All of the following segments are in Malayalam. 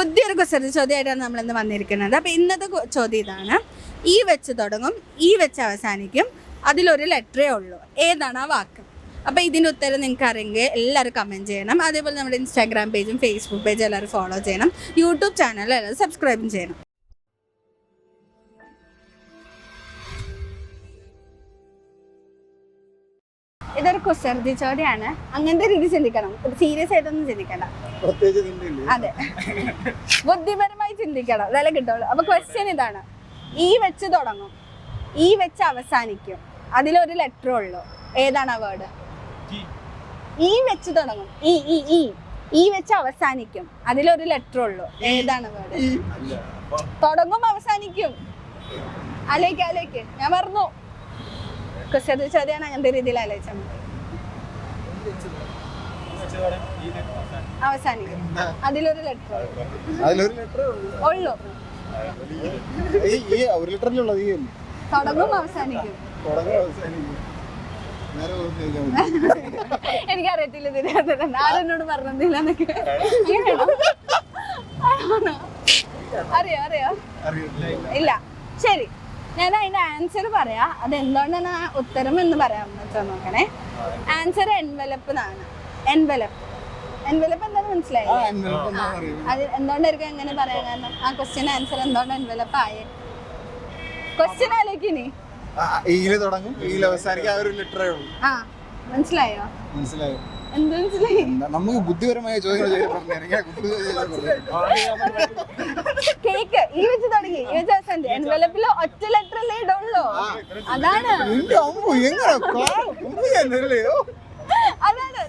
പുതിയൊരു കുസൃതി ചോദ്യമായിട്ടാണ് നമ്മളിന്ന് വന്നിരിക്കുന്നത്. അപ്പോൾ ഇന്നത്തെ ചോദ്യം ഇതാണ്: ഈ വെച്ച് തുടങ്ങും, ഈ വെച്ച് അവസാനിക്കും, അതിലൊരു ലെറ്ററേ ഉള്ളൂ, ഏതാണ് ആ വാക്ക്? അപ്പോൾ ഇതിൻ്റെ ഉത്തരം നിങ്ങൾക്ക് അറിയെങ്കിൽ എല്ലാവരും കമൻറ്റ് ചെയ്യണം. അതേപോലെ നമ്മുടെ ഇൻസ്റ്റാഗ്രാം പേജും ഫേസ്ബുക്ക് പേജും എല്ലാവരും ഫോളോ ചെയ്യണം. യൂട്യൂബ് ചാനൽ എല്ലാവരും സബ്സ്ക്രൈബും ചെയ്യണം. ഇതൊരു കുസൃതി ചോദ്യമാണ്. അങ്ങനത്തെ രീതി ചിന്തിക്കണം, സീരിയസ് ആയിട്ടൊന്നും ചിന്തിക്കണ്ട. അതെ, ബുദ്ധിപരമായി ചിന്തിക്കണം, അതല്ലേ കിട്ടുള്ളൂ. അപ്പൊ ക്വസ്റ്റ്യൻ ഇതാണ്: ഈ വെച്ച് തുടങ്ങും, ഈ വെച്ച് അവസാനിക്കും, അതിലൊരു ലെറ്റർ ഉള്ളൂ, ഏതാണ് ആ വേർഡ്? ഈ വെച്ച് തുടങ്ങും, ഈ വെച്ച് അവസാനിക്കും, അതിലൊരു ലെറ്റർ ഉള്ളൂ, ഏതാണ് വേർഡ്? തുടങ്ങും അവസാനിക്കും. ആലോചിക്ക്, ഞാൻ പറഞ്ഞു കുസൃതി ചോദ്യമാണ്. അങ്ങനത്തെ രീതിയിൽ ആലോചിച്ചാൽ മതി. അവസാനിക്കും, അതിലൊരു ലെറ്റർ ഉള്ളൂ. തുടങ്ങും അവസാനിക്കും. എനിക്കറിയത്തില്ല ഇതിനകത്ത് ആരെന്നോട് പറഞ്ഞില്ല എന്നൊക്കെ. അറിയോ? ഇല്ല. ശരി, ഞാൻ അതിന്റെ ആൻസർ പറയാം. അത് എന്തുകൊണ്ടാണ് ആ ഉത്തരം എന്ന് പറയാമെന്ന് വെച്ചാൽ നോക്കണേ. ആൻസർ എൻവലപ്പ് എന്നാണ്. എൻവലപ്പ് എന്താണെന്ന് മനസ്സിലായില്ലേ? അത് എന്തുകൊണ്ടായിരിക്കും എങ്ങനെ പറയാൻ കാരണം? ആ ക്വസ്റ്റ്യൻ ആൻസർ എന്തുകൊണ്ട് എൻവലപ്പ് ആയേ? ക്വസ്റ്റ്യൻ ആലോചിക്കിനി. മനസ്സിലായോ? എന്ത് മനസ്സിലായി? നമുക്ക് ബുദ്ധിപരമായ ചോദ്യങ്ങൾ കേക്ക് ഈ വെച്ച് തുടങ്ങി, ഈ വെച്ച് അവസാനം. എൻവലപ്പിൽ ഒറ്റ ലെറ്റർ അല്ലേ ഇടുള്ളൂ, അതാണ്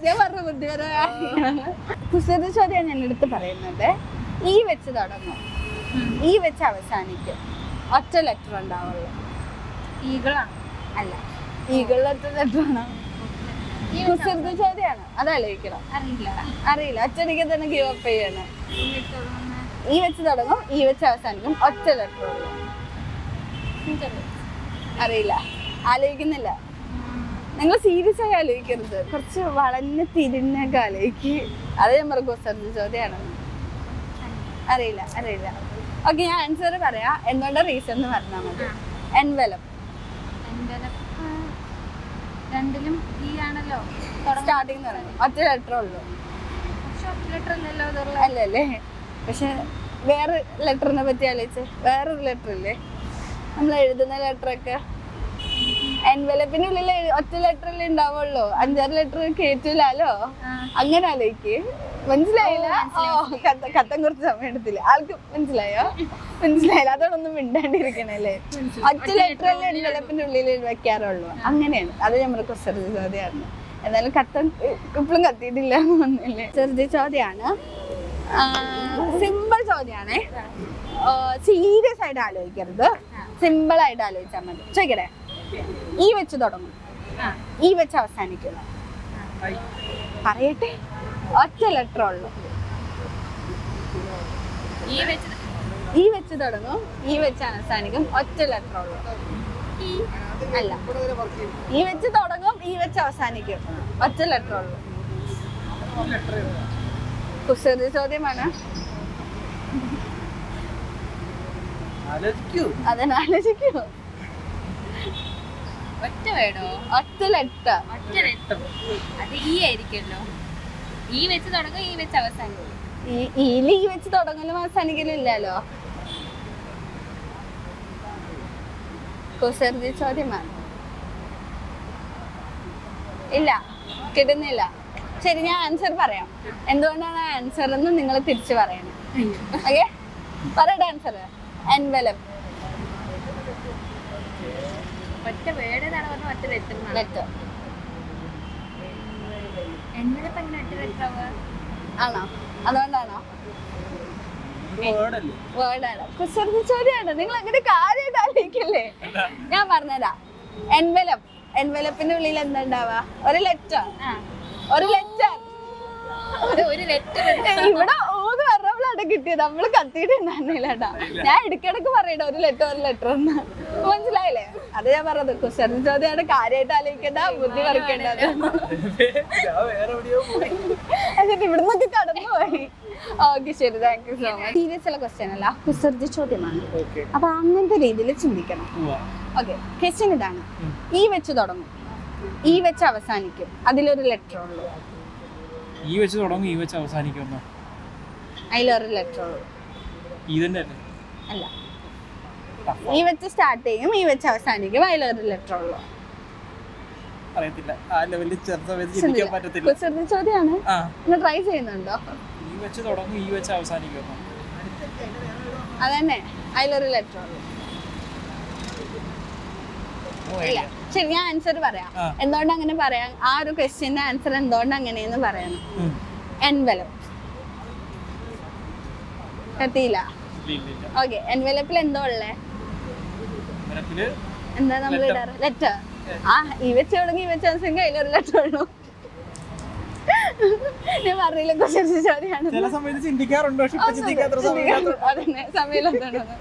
ഞാൻ പറഞ്ഞ ബുദ്ധിപരമായ കുസൃതി ചോദ്യമാണ് ഞാൻ എടുത്ത് പറയുന്നത്. ഈ വെച്ച് തുടങ്ങും, ഈ വെച്ച് അവസാനിക്കും, ഒറ്റ ലെറ്റർ ഉണ്ടാവുള്ളൂ. ഈഗിളാണ്? അല്ല, ഈഗിൾ ഒറ്റ ലെറ്റർ ആണോ? കുസൃതി ചോദ്യമാണ്, അതാലോചിക്കണം. അറിയില്ല, ഒറ്റയ്ക്ക് തന്നെ ഗീവ് അപ്പ് ചെയ്യണം. ഈ വെച്ച് തുടങ്ങും, ഈ വെച്ച് അവസാനിക്കും, ഒറ്റ ലെറ്റർ ഉള്ളൂ. അറിയില്ല, ആലോചിക്കുന്നില്ല. നിങ്ങൾ സീരിയസ് ആയി ആലോചിക്കരുത്, കുറച്ച് വളഞ്ഞ് തിരിഞ്ഞൊക്കെ ആലോചിക്ക്. അത് ഞാൻ പറഞ്ഞ കുസൃതി ചോദ്യമാണ്. അറിയില്ല. ഓക്കെ, ഞാൻ ആൻസർ പറയാം. എന്തുകൊണ്ടാ റീസൺ എന്ന് പറഞ്ഞാൽ മതി. എൻവലപ്പ് രണ്ടിലും ഈ ആണല്ലോ സ്റ്റാർട്ടിങ് പറയുന്നത്. ഒറ്റ ലെറ്റർ ഉള്ളൂ. അല്ലല്ലേ? പക്ഷെ വേറെ ലെറ്ററിനെ പറ്റി ആലോചിച്ച്, വേറൊരു ലെറ്റർ ഇല്ലേ നമ്മൾ എഴുതുന്ന ലെറ്ററൊക്കെ? എൻവലപ്പിന്റെ ഉള്ളിൽ ഒറ്റ ലെറ്ററല്ലേ ഉണ്ടാവുള്ളൂ, 5-6 ലെറ്റർ കേറ്റില്ലല്ലോ. അങ്ങനെ ആലോചിക്ക്. മനസ്സിലായില്ല? കത്തം കുറച്ച് സമയം എടുത്തില്ല. ആൾക്ക് മനസ്സിലായോ? മനസ്സിലായില്ല, അതോടൊന്നും മിണ്ടാണ്ടിരിക്കണല്ലേ. ഒറ്റ ലെറ്ററല്ലേ എൻവലപ്പിന്റെ ഉള്ളിൽ വെക്കാറുള്ളൂ. അങ്ങനെയാണ്. അത് നമ്മുടെ കുസൃതി ചോദ്യമാണ്. എന്നാലും കത്തം ഇപ്പോഴും കത്തിയിട്ടില്ല ഒന്നുമില്ലേ. കുസൃതി ചോദ്യമാണ്, സിമ്പിൾ ചോദ്യമാണേ. സീരിയസ് ആയിട്ട് ആലോചിക്കരുത്, സിമ്പിൾ ആയിട്ട് ആലോചിച്ചാൽ മതി. ചോദിക്കട്ടെ: ഈ വെച്ച് തുടങ്ങും, ഈ വെച്ച് അവസാനിക്കും, പറയട്ടെ, ഒറ്റ ലെറ്റർ ഉള്ളൂ. ഈ വെച്ച് തുടങ്ങും, ഈ വെച്ച് അവസാനിക്കും, ഒറ്റ ലെറ്റർ ഉള്ളൂ. അല്ല, ഈ വെച്ച് തുടങ്ങും, ഈ വെച്ച് അവസാനിക്കും, ഒറ്റ ലെറ്റർ ഉള്ളൂ. കുസൃതി ചോദ്യമാണ്. അതിനാലോചിക്കൂ. ഒറ്റ വേടോ? ഒറ്റ ലെറ്റർ. അത് ഈ ആയിരിക്കുമല്ലോ. ഈ വെച്ച് തുടങ്ങും, ഈ വെച്ച് അവസാനിക്കും. ഈ വെച്ച് തുടങ്ങലും അവസാനിക്കലും ഇല്ലല്ലോ. കുസൃതി ചോദ്യമാണ്. ഇല്ല, കിട്ടുന്നില്ല. ശരി, ഞാൻ ആൻസർ പറയാം. എന്തുകൊണ്ടാണ് ആൻസർ എന്ന് നിങ്ങൾ തിരിച്ചു പറയണം. ഓക്കെ, പറയട്ടെ ആൻസർ. എൻവലപ്പ്. ഒറ്റ വേടേതാണ് പറഞ്ഞ ഒറ്റ ലെറ്റർ. എൻവലപ്പ് എങ്ങനെ ഒറ്റ ലെറ്റർ ആവുക? ആണോ? അതുകൊണ്ടാണോ? വേർഡാണ്. കുസൃതി ചോദ്യമാണ്. നിങ്ങൾ അങ്ങനെ കാര്യമായിട്ട് ആലോചിക്കല്ലേ. ഞാൻ പറഞ്ഞുതരാം. എൻവലപ്പിന്റെ ഉള്ളിൽ എന്താ ഉണ്ടാവുക? ഒരു ലെറ്റർ. ഇവിടെ 3 പറഞ്ഞപ്പോഴാണ് കിട്ടിയത്. നമ്മള് കത്തിയിട്ടുണ്ടായിരുന്നില്ലാട്ടാ. ഞാൻ ഇടയ്ക്കിടക്ക് പറയട്ടെ ഒരു ലെറ്റർ എന്ന്. മനസ്സിലായില്ലേ? അത് ഞാൻ പറഞ്ഞത് കുസൃതി ചോദ്യമാണ്. കാര്യമായിട്ട് ആലോചിക്കേണ്ട, ബുദ്ധി പറിക്കേണ്ടത്. എന്നിട്ട് ഇവിടുന്നൊക്കെ കടന്നുപോയി. ഓക്കെ ശരി, thank you so much. Serious ഉള്ള ക്വസ്റ്റ്യൻ അല്ല, കുസൃതി ചോദ്യമാണ്. ഓക്കെ അപ്പൊ അങ്ങനത്തെ രീതിയിൽ ചിന്തിക്കണം. ഓക്കെ, ക്വസ്റ്റ്യൻ ഇതാണ്. ഈ വെച്ച് തുടങ്ങും, ഈ വെച്ച് അവസാനിക്കും, അതിലൊരു ലെറ്റർ ഉള്ളൂ. ഈ വെച്ച് തുടങ്ങും ഈ വെച്ച് അവസാനിക്കുന്നു. അതിലൊരു ലെറ്റർ ഉള്ളൂ. ഈ തന്നെ അല്ല, ഈ വെച്ച് സ്റ്റാർട്ട് ചെയ്യും, ഈ വെച്ച് അവസാനിക്കും, അതിലൊരു ലെറ്റർ ഉള്ളൂ. അറിയത്തില്ല, ആ ലെവലിൽ ചെറുത ചിന്തിക്കാൻ പറ്റത്തില്ല. കുസൃതി ചോദ്യമാണ്. ആ, നിങ്ങൾ ട്രൈ ചെയ്യുന്നുണ്ടോ? ഈ വെച്ച് തുടങ്ങും ഈ വെച്ച് അവസാനിക്കുന്നു. അതന്നെ, അതിലൊരു ലെറ്റർ ഉള്ളൂ. ഇല്ല, ശരി, ഞാൻ ആൻസർ പറയാം. ആ. എന്തുകൊണ്ട് അങ്ങനെ പറയാം? ആ ഒരു ക്വസ്റ്റ്യന്റെ ആൻസർ എന്തുകൊണ്ട് അങ്ങനെയെന്ന് പറയണം. എൻവലപ്പ്. എത്തിയില്ല. ഓക്കെ, എൻവലപ്പിൽ എന്തോ ഉള്ളേ? എന്താ നമ്മൾ ഇടാറ്? ലെറ്റർ. ആ, ഈ വെച്ച് തുടങ്ങി ഈ വെച്ച് അവസാനിക്കും, അതിലൊരു ലെറ്റർ ഉള്ളൂ. ഞാൻ പറഞ്ഞില്ല, കുസൃതി ചോദ്യമാണ്. ചില സമയത്ത് ചിന്തിക്കാറുണ്ട്, പക്ഷെ ഇപ്പൊ ചിന്തിക്കാത്ത സമയം. അതന്നെ, സമയമില്ലാത്തതാണ്.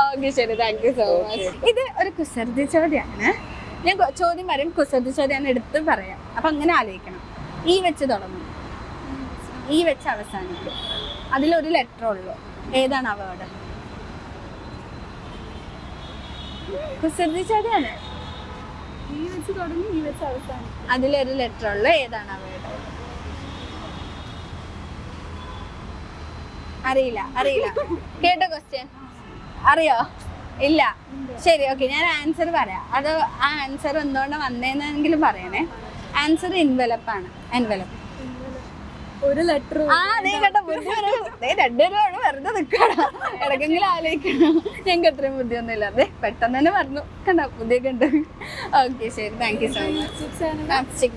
ഓക്കെ ശരി, താങ്ക് യു സോ മച്ച്. ഇത് ഒരു കുസൃതി ചോദ്യമാണ്. ഞാൻ ചോദ്യം പറയും, കുസൃതി ചോദ്യമാണ് എടുത്ത് പറയാം. അപ്പൊ അങ്ങനെ ആലോചിക്കണം. ഈ വെച്ച് തുടങ്ങും, ഈ വെച്ച് അവസാനിക്കും, അതിലൊരു ലെറ്റർ ഉള്ളൂ. ഏതാണ് ആ വേർഡ്? കുസൃതി ചോദ്യമാണ്. ഈ വെച്ച് തുടങ്ങി ഈ വെച്ച് അവസാനിക്കും, അതിലൊരു ലെറ്റർ ഉള്ളൂ. ഏതാണ് ആ വേർഡ്? അറിയില്ല, അറിയില്ല. കേട്ടോ ക്വസ്റ്റ്യൻ? അറിയോ? ഇല്ല. ശരി, ഓക്കെ, ഞാൻ ആൻസർ പറയാം. അത് ആ ആൻസർ എന്തുകൊണ്ടാണ് വന്നേന്നെങ്കിലും പറയണേ. ആൻസർ എൻവലപ്പാണ്. എൻവലപ്പ് ഒരു ലെറ്റർ. ആ, നീ കേട്ടോ, ബുദ്ധി രണ്ടുപേരും വെറുതെ നിൽക്കണം. ഇടയ്ക്കെങ്കിലും ആലോചിക്കണം. ഞങ്ങൾക്ക് അത്രയും ബുദ്ധിയൊന്നും ഇല്ല. അതെ, പെട്ടെന്ന് തന്നെ പറഞ്ഞു. കണ്ടോ, ബുദ്ധിയൊക്കെ ഉണ്ട്. ഓക്കെ ശരി, താങ്ക് യു സോ മച്ച്.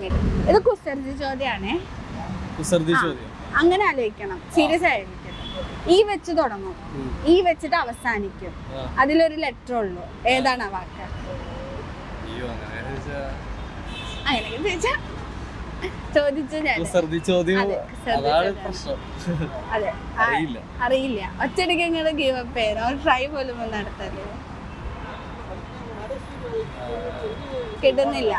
ഇത് കുസൃതി ചോദ്യമാണേ. കുസൃതി ചോദ്യം അങ്ങനെ ആലോചിക്കണം, സീരിയസ് ആയിരിക്കണം. ഈ വെച്ച് തുടങ്ങും, ഈ വെച്ചിട്ട് അവസാനിക്കും, അതിലൊരു ലെറ്റർ ഉള്ളൂ. ഏതാണ് ആ വാക്ക്? അങ്ങനെ ചോദിച്ചു ഞാൻ. അതെ, അറിയില്ല. ഒറ്റയടിക്ക് ഇങ്ങനെ ഗീവ് അപ്പ് ചെയ്യണം. ഒരു ട്രൈ പോലും നടത്തല്ലേ. കിട്ടുന്നില്ല.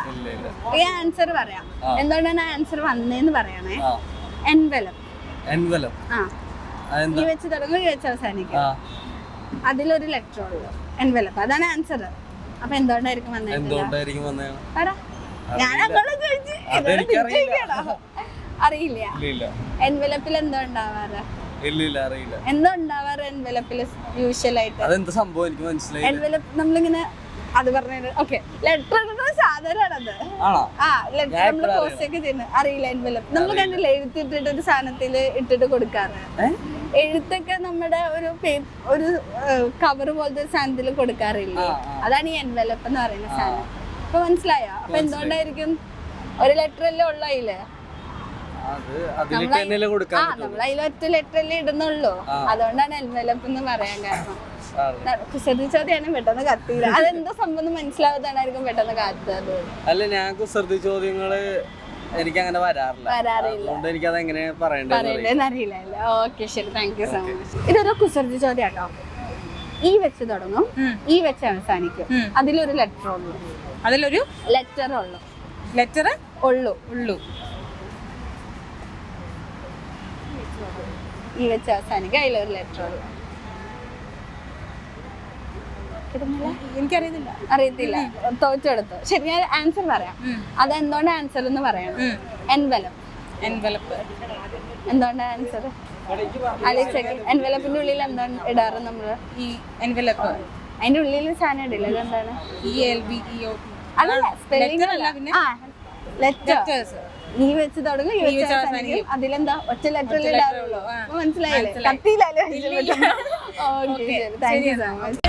ഈ ആൻസർ പറയാം. എന്തുകൊണ്ടാണ് ആൻസർ വന്നേന്ന് പറയണേ. എൻവലപ്പ്. ആ, ഈ വെച്ച് തുടങ്ങും, ഈ വെച്ച് അവസാനിക്കും, അതിലൊരു ലെറ്റർ ഉള്ളൂ. എൻവലപ്പ്, അതാണ് ആൻസർ. അപ്പൊ എന്തുകൊണ്ടായിരിക്കും വന്നേ? പറ. ഞാൻ അങ്ങോട്ട് ചോദിച്ചു. അറിയില്ല. എൻവലപ്പിൽ എന്തോ ഉണ്ടാവാറ്? എന്തോ ഉണ്ടാവാറ് എൻവലപ്പിൽ യൂഷ്വൽ ആയിട്ട്? എൻവലപ്പ് നമ്മളിങ്ങനെ അത് പറഞ്ഞത്. ഓക്കെ, ലെറ്റർ ഇടുന്നത് സാധാരണത്. ആ, ലെറ്റർ നമ്മള് പോസ്റ്റ് ഒക്കെ ചെയ്യുന്നത്. അറിയില്ല. എൻവലപ്പ് നമ്മൾ കണ്ടില്ല, എഴുത്തിട്ടിട്ട് ഒരു സാധനത്തില് ഇട്ടിട്ട് കൊടുക്കാറ്. എഴുത്തൊക്കെ നമ്മുടെ ഒരു കവർ പോലത്തെ സാധനത്തിൽ കൊടുക്കാറില്ലേ? അതാണ് ഈ എൻവലപ്പ് എന്ന് പറയുന്ന സാധനം. അപ്പൊ മനസ്സിലായോ? അപ്പൊ എന്തുകൊണ്ടായിരിക്കും? ഒരു ലെറ്റർ അല്ലേ ഉള്ളു അതില്. നമ്മൾ അതിൽ ഒറ്റ ലെറ്റർ അല്ലേ ഇടുന്നുള്ളൂ. അതുകൊണ്ടാണ് എൻവലപ്പ് എന്ന് പറയാൻ കാരണം. കുസൃതി ചോദ്യം പെട്ടെന്ന് കത്തിയില്ല. അതെന്തോ സംബന്ധം മനസ്സിലാവാതാണായിരിക്കും പെട്ടെന്ന് കാത്തത്. അല്ല, ഞാൻ കുസൃതി ചോദ്യങ്ങള് എനിക്ക് അങ്ങനെ വരാറില്ല. എനിക്കത് എങ്ങനെ പറയണ്ടേന്ന് അറിയില്ല. ഓക്കെ ശരി, താങ്ക് യു സോ മച്ച്. ഇതൊരു കുസൃതി ചോദ്യം കേട്ടോ. ഈ വെച്ച് തുടങ്ങും, ഈ വെച്ച് അവസാനിക്കും, അതിലൊരു ലെറ്റർ ഉള്ളൂ. അതിലൊരു ലെറ്റർ ഉള്ളൂ. ലെറ്റർ ഉള്ളൂ. ഈ വെച്ച് അവസാനിക്കും, അതിലൊരു ലെറ്റർ ഉള്ളൂ. എനിക്കറിയത്തില്ല. അറിയത്തില്ല, തോറ്റെടുത്തു. ശരി, ഞാൻ ആൻസർ പറയാം. അതെന്തുകൊണ്ട് ആൻസർ എന്ന് പറയണം. എൻവലപ്പ്. എന്തുകൊണ്ട് ആൻസർ? എൻവലപ്പിന്റെ ഉള്ളിൽ എന്താണ് ഇടാറ് നമ്മള്? ഈ എൻവലപ്പ്. അതിന്റെ ഉള്ളിൽ സാധനം ഇടില്ല. ഇതെന്താണ്? അതല്ല, സ്പെല്ലിംഗ് അല്ല. ലെറ്റേഴ്സ്. ഈ വെച്ച് തുടങ്ങും, ഈ വെച്ച് അവസാനിക്കും, അതിലെന്താ ഒറ്റ ലെറ്ററിൽ ഇടാറുള്ളൂ. മനസ്സിലായില്ലേ? കത്തിയില്ലല്ലോ. ഓക്കെ ശരി, താങ്ക് യു സോ മച്ച്.